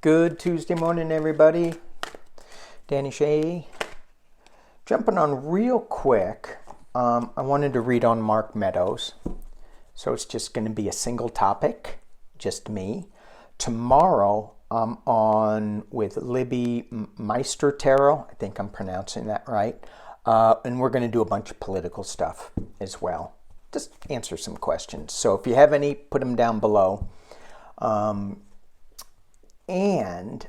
Good Tuesday morning, everybody. Danny Shea. Jumping on real quick, I wanted to read on Mark Meadows. So it's just going to be a single topic, just me. Tomorrow, I'm on with Libby Meister Tarot. I think I'm pronouncing that right. And we're going to do a bunch of political stuff as well. Just answer some questions. So if you have any, put them down below. And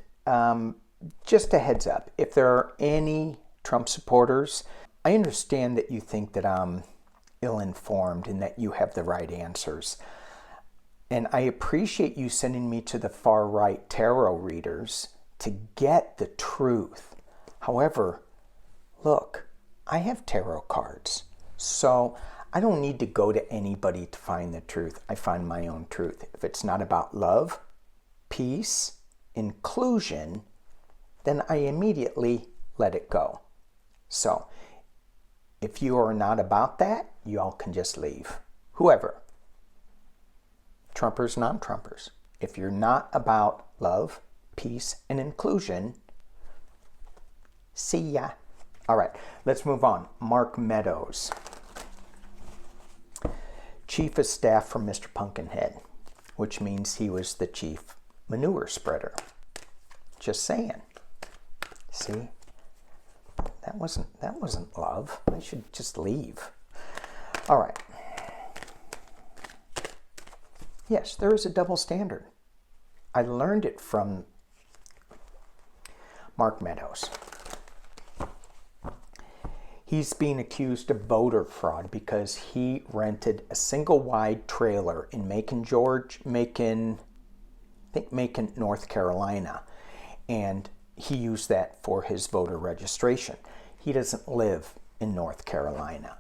just a heads up, if there are any Trump supporters, I understand that you think that I'm ill-informed and that you have the right answers. And I appreciate you sending me to the far-right tarot readers to get the truth. However, look, I have tarot cards, so I don't need to go to anybody to find the truth. I find my own truth. If it's not about love, peace, inclusion, then I immediately let it go. So, if you are not about that, y'all can just leave. Whoever. Trumpers, non-Trumpers. If you're not about love, peace, and inclusion, see ya. All right, let's move on. Mark Meadows. Chief of Staff for Mr. Pumpkinhead, which means he was the chief manure spreader. Just saying. See? That wasn't love. I should just leave. All right. Yes, there is a double standard. I learned it from Mark Meadows. He's being accused of voter fraud because he rented a single wide trailer in Macon, North Carolina, and he used that for his voter registration. He doesn't live in North Carolina.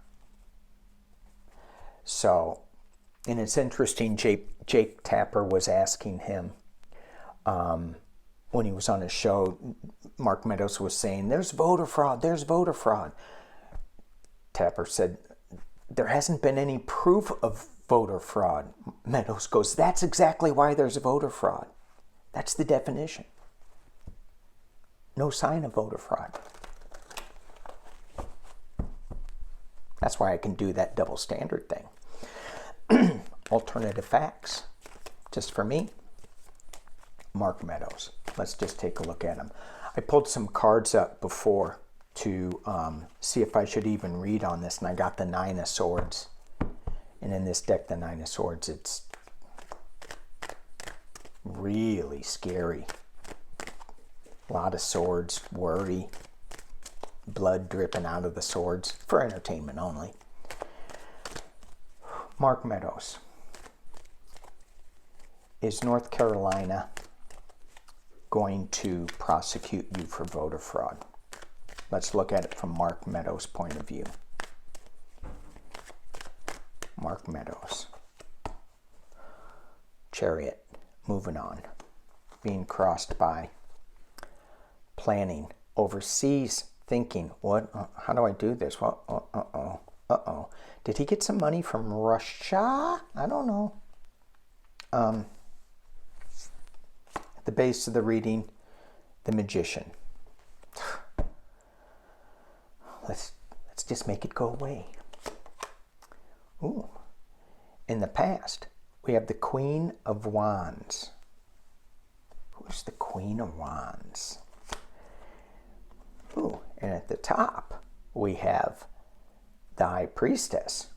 So, and it's interesting, Jake Tapper was asking him, when he was on his show, Mark Meadows was saying, there's voter fraud. Tapper said, there hasn't been any proof of voter fraud. Meadows goes, that's exactly why there's voter fraud. That's the definition. No sign of voter fraud. That's why I can do that double standard thing. Alternative facts. Just for me. Mark Meadows. Let's just take a look at him. I pulled some cards up before to see if I should even read on this, and I got the Nine of Swords. And in this deck, the Nine of Swords, it's really scary. A lot of swords, worry, blood dripping out of the swords, for entertainment only. Mark Meadows. Is North Carolina going to prosecute you for voter fraud? Let's look at it from Mark Meadows' point of view. Mark Meadows. Chariot. Moving on. Being crossed by planning. Overseas thinking. What? How do I do this? Well, uh-oh. Did he get some money from Russia? I don't know. At the base of the reading, the Magician. Let's just make it go away. Ooh. In the past, we have the Queen of Wands. Who's the Queen of Wands? Ooh, and at the top, we have the High Priestess.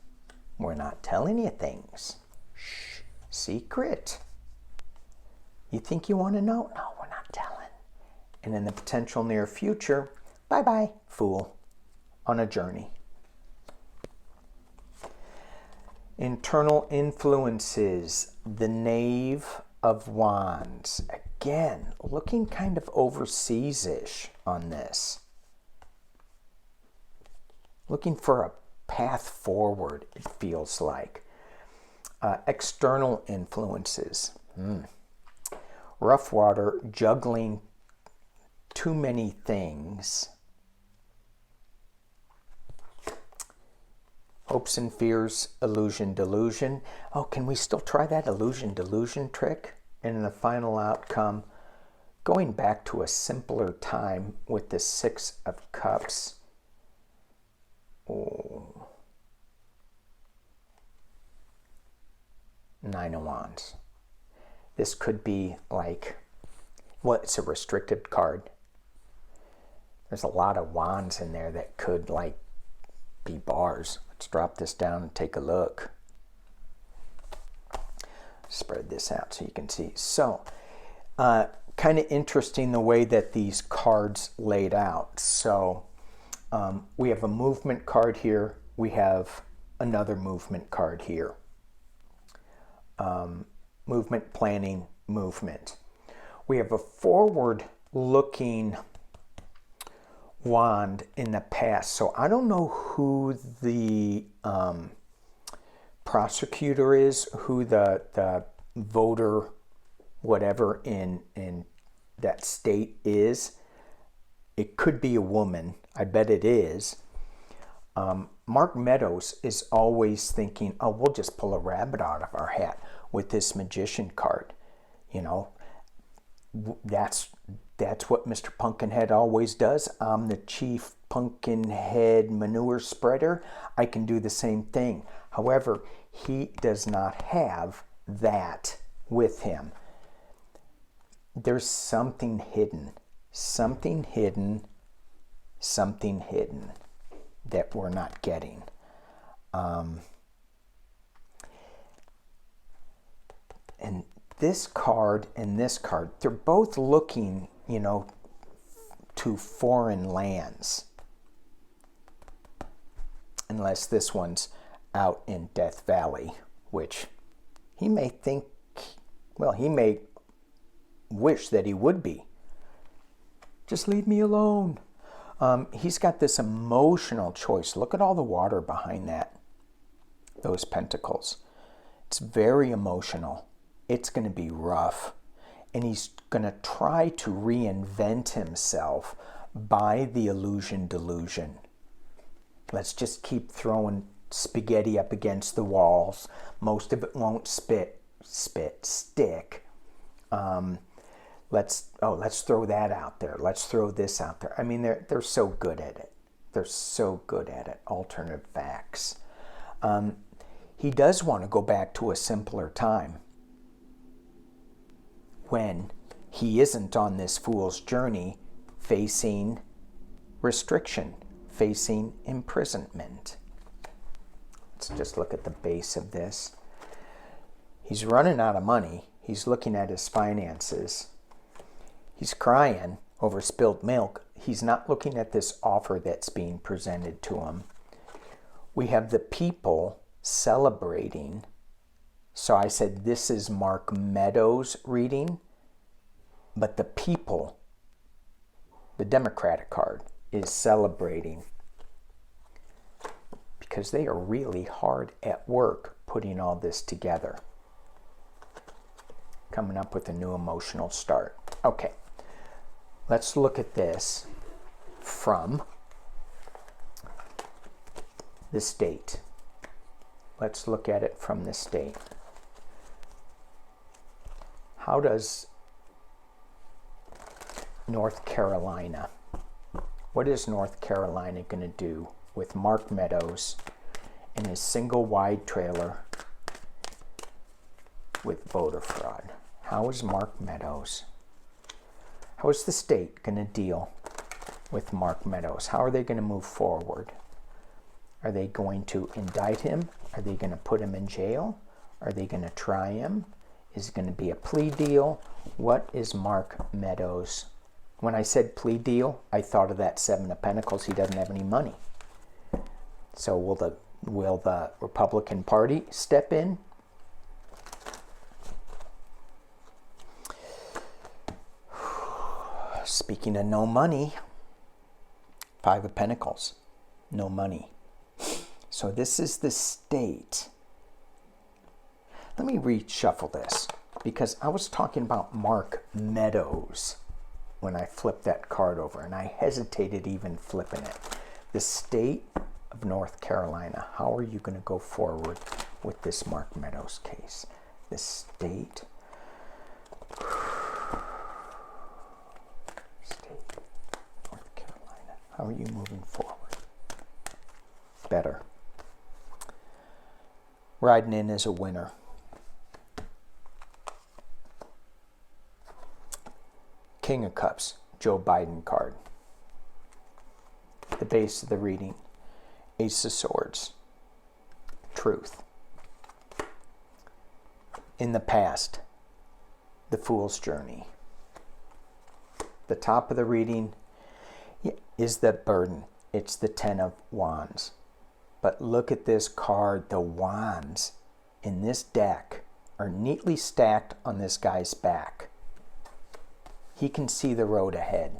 We're not telling you things. Shh, secret. You think you want to know? No, we're not telling. And in the potential near future, bye-bye, Fool, on a journey. Internal influences, the Knave of Wands. Again, looking kind of overseas-ish on this. Looking for a path forward, it feels like. External influences. Rough water, juggling too many things. Hopes and fears, illusion, delusion. Oh, can we still try that illusion, delusion trick? And in the final outcome, going back to a simpler time with the Six of Cups. Oh. Nine of Wands. This could be like, well, it's a restricted card. There's a lot of wands in there that could like be bars. Let's drop this down and take a look. Spread this out so you can see. So, kind of interesting the way that these cards laid out. So, we have a movement card here. We have another movement card here. Movement, planning, movement. We have a forward-looking wand in the past. So I don't know who the prosecutor is, who the voter, whatever in that state is. It could be a woman. I bet it is. Mark Meadows is always thinking, oh, we'll just pull a rabbit out of our hat with this magician card. You know, that's what Mr. Pumpkinhead always does. I'm the chief Pumpkinhead manure spreader. I can do the same thing. However, he does not have that with him. There's something hidden that we're not getting. And this card and this card, they're both looking, you know, to foreign lands. Unless this one's out in Death Valley, which he may think, well, he may wish that he would be. Just leave me alone. He's got this emotional choice. Look at all the water behind those pentacles. It's very emotional. It's going to be rough. And he's going to try to reinvent himself by the illusion delusion. Let's just keep throwing spaghetti up against the walls. Most of it won't stick. Let's throw that out there. Let's throw this out there. I mean, they're so good at it. They're so good at it. Alternative facts. He does want to go back to a simpler time when he isn't on this fool's journey facing restriction, facing imprisonment. Let's just look at the base of this. He's running out of money. He's looking at his finances. He's crying over spilled milk. He's not looking at this offer that's being presented to him. We have the people celebrating. So I said this is Mark Meadows' reading, but the people, the Democratic card, is celebrating because they are really hard at work putting all this together. Coming up with a new emotional start. Okay, let's look at this from the state. Let's look at it from the state. How does North Carolina, what is North Carolina going to do with Mark Meadows and his single wide trailer with voter fraud? How is Mark Meadows, how is the state going to deal with Mark Meadows? How are they going to move forward? Are they going to indict him? Are they going to put him in jail? Are they going to try him? Is it going to be a plea deal? What is Mark Meadows? When I said plea deal, I thought of that Seven of Pentacles. He doesn't have any money. So will the Republican Party step in? Speaking of no money, Five of Pentacles, no money. So this is the state. Let me reshuffle this because I was talking about Mark Meadows when I flipped that card over, and I hesitated even flipping it. The state of North Carolina, how are you going to go forward with this Mark Meadows case? The state. How are you moving forward? Better. Riding in as a winner. King of Cups, Joe Biden card. The base of the reading, Ace of Swords, truth. In the past, the Fool's Journey. The top of the reading is the burden. It's the Ten of Wands. But look at this card. The wands in this deck are neatly stacked on this guy's back. He can see the road ahead.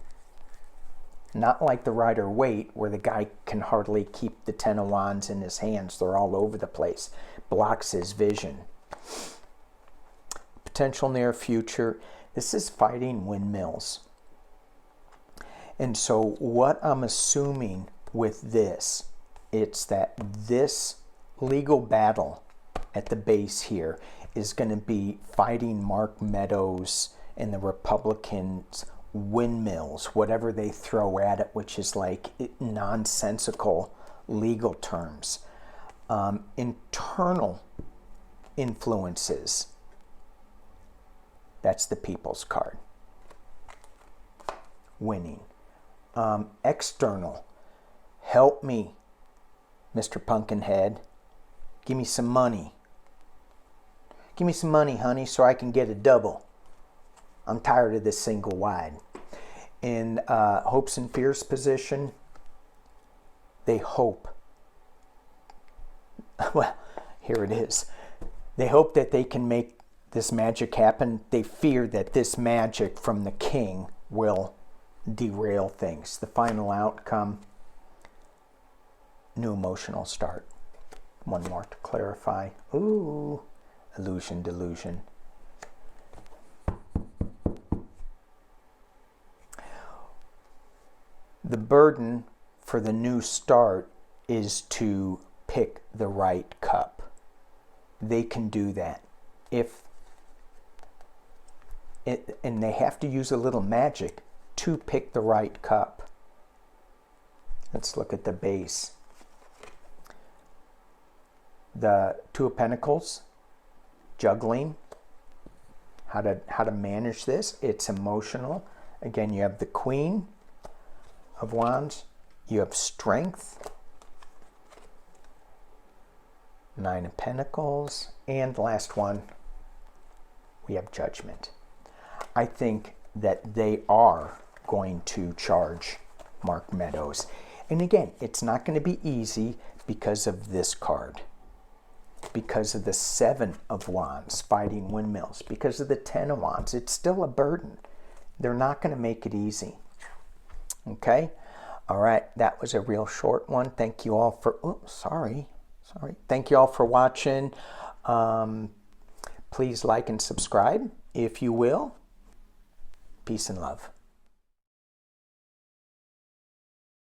Not like the Rider-Waite, where the guy can hardly keep the Ten of Wands in his hands. They're all over the place. Blocks his vision. Potential near future. This is fighting windmills. And so what I'm assuming with this, it's that this legal battle at the base here is going to be fighting Mark Meadows and the Republicans' windmills, whatever they throw at it, which is like nonsensical legal terms. Internal influences. That's the People's card. Winning. External. Help me, Mr. Pumpkinhead. Give me some money. Give me some money, honey, so I can get a double. I'm tired of this single wide. In hopes and fears position, they hope. Well, here it is. They hope that they can make this magic happen. They fear that this magic from the king will derail things. The final outcome, new emotional start. One more to clarify. Ooh, illusion, delusion. The burden for the new start is to pick the right cup. They can do that. And they have to use a little magic to pick the right cup. Let's look at the base. The Two of Pentacles, juggling. How to manage this. It's emotional. Again, you have the Queen of Wands. You have strength. Nine of Pentacles. And the last one, we have Judgment. I think that they are going to charge Mark Meadows. And again, it's not going to be easy because of this card. Because of the Seven of Wands, fighting windmills. Because of the Ten of Wands. It's still a burden. They're not going to make it easy. Okay? All right, that was a real short one. Thank you all for, sorry. Thank you all for watching. Please like and subscribe if you will. Peace and love.